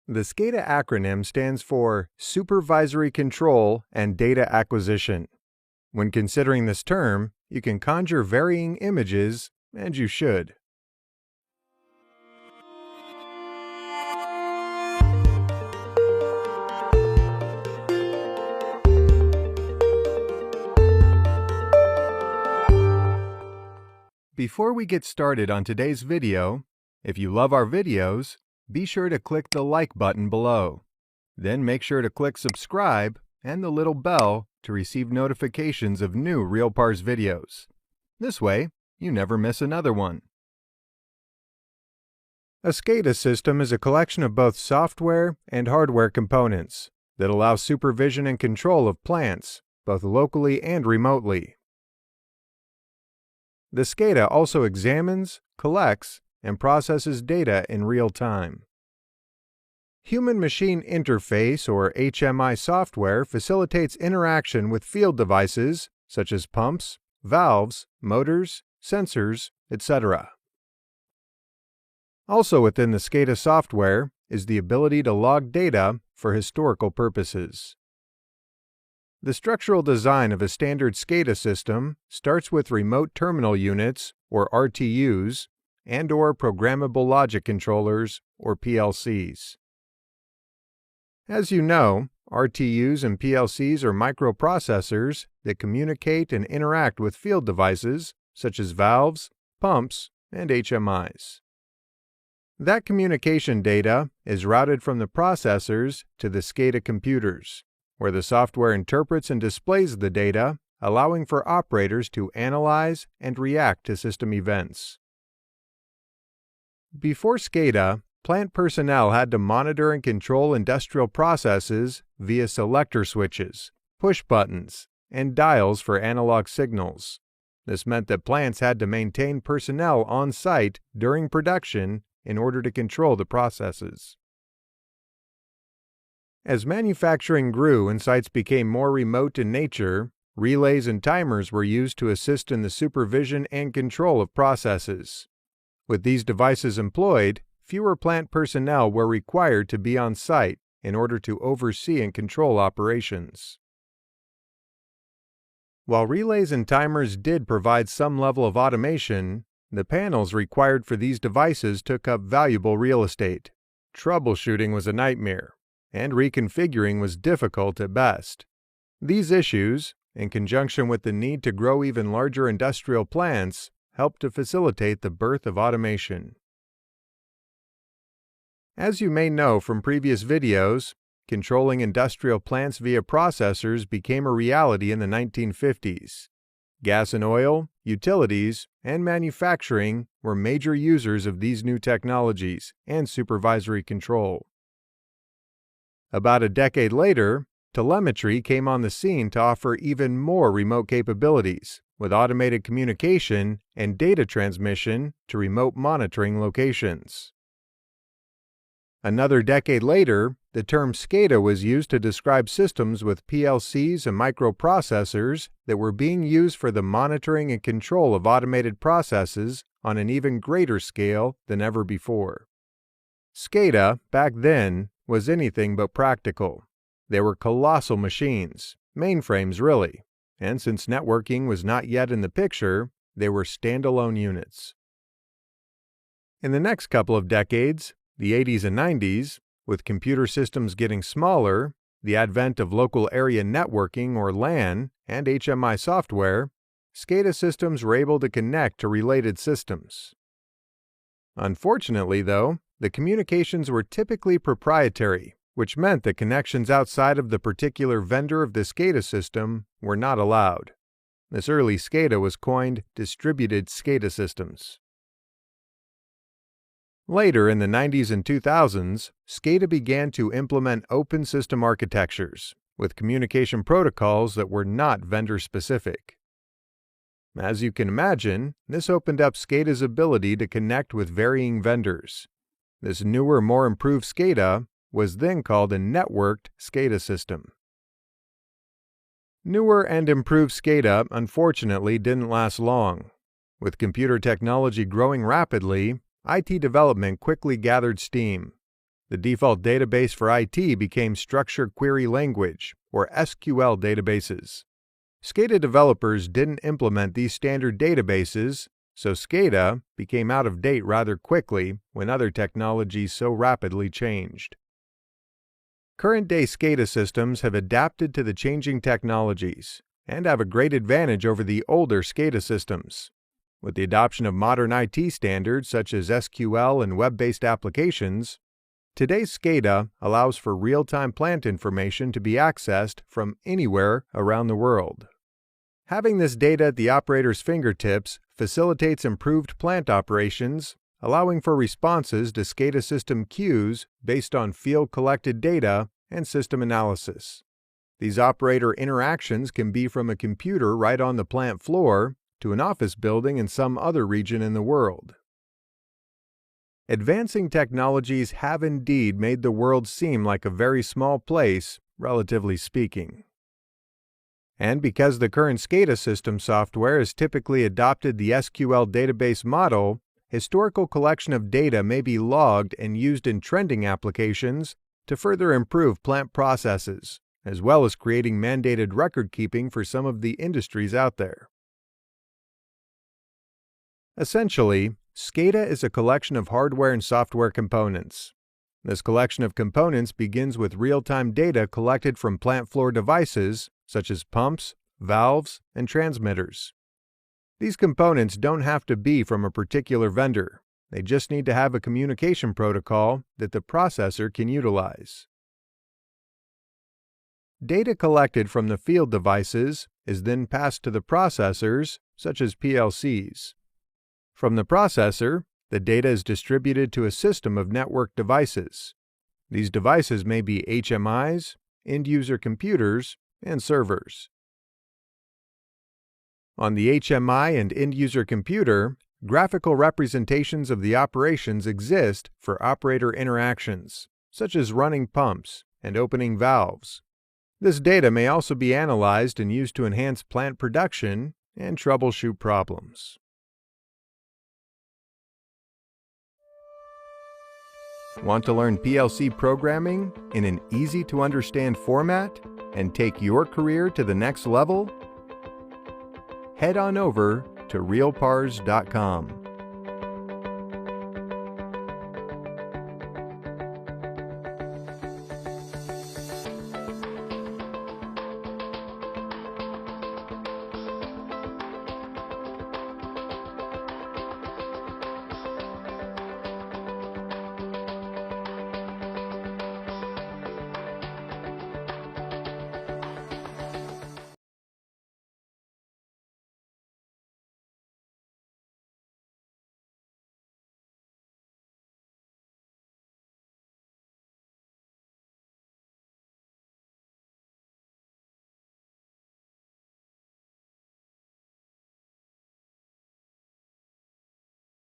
The SCADA acronym stands for Supervisory Control and Data Acquisition. When considering this term, you can conjure varying images, and you should. Before we get started on today's video, if you love our videos, be sure to click the like button below. Then make sure to click subscribe and the little bell to receive notifications of new RealPars videos. This way, you never miss another one. A SCADA system is a collection of both software and hardware components that allow supervision and control of plants, both locally and remotely. The SCADA also examines, collects, and processes data in real time. Human-Machine Interface, or HMI software, facilitates interaction with field devices such as pumps, valves, motors, sensors, etc. Also within the SCADA software is the ability to log data for historical purposes. The structural design of a standard SCADA system starts with remote terminal units, or RTUs, and/or programmable logic controllers, or PLCs. As you know, RTUs and PLCs are microprocessors that communicate and interact with field devices such as valves, pumps, and HMIs. That communication data is routed from the processors to the SCADA computers, where the software interprets and displays the data, allowing for operators to analyze and react to system events. Before SCADA, plant personnel had to monitor and control industrial processes via selector switches, push buttons, and dials for analog signals. This meant that plants had to maintain personnel on site during production in order to control the processes. As manufacturing grew and sites became more remote in nature, relays and timers were used to assist in the supervision and control of processes. With these devices employed, fewer plant personnel were required to be on site in order to oversee and control operations. While relays and timers did provide some level of automation, the panels required for these devices took up valuable real estate. Troubleshooting was a nightmare, and reconfiguring was difficult at best. These issues, in conjunction with the need to grow even larger industrial plants, helped to facilitate the birth of automation. As you may know from previous videos, controlling industrial plants via processors became a reality in the 1950s. Gas and oil, utilities, and manufacturing were major users of these new technologies and supervisory control. About a decade later, telemetry came on the scene to offer even more remote capabilities, with automated communication and data transmission to remote monitoring locations. Another decade later, the term SCADA was used to describe systems with PLCs and microprocessors that were being used for the monitoring and control of automated processes on an even greater scale than ever before. SCADA, back then, was anything but practical. They were colossal machines, mainframes really, and since networking was not yet in the picture, they were standalone units. In the next couple of decades, the 80s and 90s, with computer systems getting smaller, the advent of local area networking or LAN, and HMI software, SCADA systems were able to connect to related systems. Unfortunately, though, the communications were typically proprietary, which meant that connections outside of the particular vendor of the SCADA system were not allowed. This early SCADA was coined Distributed SCADA Systems. Later in the 90s and 2000s, SCADA began to implement open system architectures, with communication protocols that were not vendor-specific. As you can imagine, this opened up SCADA's ability to connect with varying vendors. This newer, more improved SCADA was then called a networked SCADA system. Newer and improved SCADA, unfortunately, didn't last long. With computer technology growing rapidly, IT development quickly gathered steam. The default database for IT became Structured Query Language, or SQL databases. SCADA developers didn't implement these standard databases, so SCADA became out of date rather quickly when other technologies so rapidly changed. Current-day SCADA systems have adapted to the changing technologies and have a great advantage over the older SCADA systems. With the adoption of modern IT standards such as SQL and web-based applications, today's SCADA allows for real-time plant information to be accessed from anywhere around the world. Having this data at the operator's fingertips facilitates improved plant operations, allowing for responses to SCADA system queues based on field-collected data and system analysis. These operator interactions can be from a computer right on the plant floor to an office building in some other region in the world. Advancing technologies have indeed made the world seem like a very small place, relatively speaking. And because the current SCADA system software has typically adopted the SQL database model, historical collection of data may be logged and used in trending applications to further improve plant processes, as well as creating mandated record keeping for some of the industries out there. Essentially, SCADA is a collection of hardware and software components. This collection of components begins with real-time data collected from plant floor devices such as pumps, valves, and transmitters. These components don't have to be from a particular vendor. They just need to have a communication protocol that the processor can utilize. Data collected from the field devices is then passed to the processors, such as PLCs. From the processor, the data is distributed to a system of network devices. These devices may be HMIs, end-user computers, and servers. On the HMI and end-user computer, graphical representations of the operations exist for operator interactions, such as running pumps and opening valves. This data may also be analyzed and used to enhance plant production and troubleshoot problems. Want to learn PLC programming in an easy-to-understand format and take your career to the next level? Head on over to realpars.com.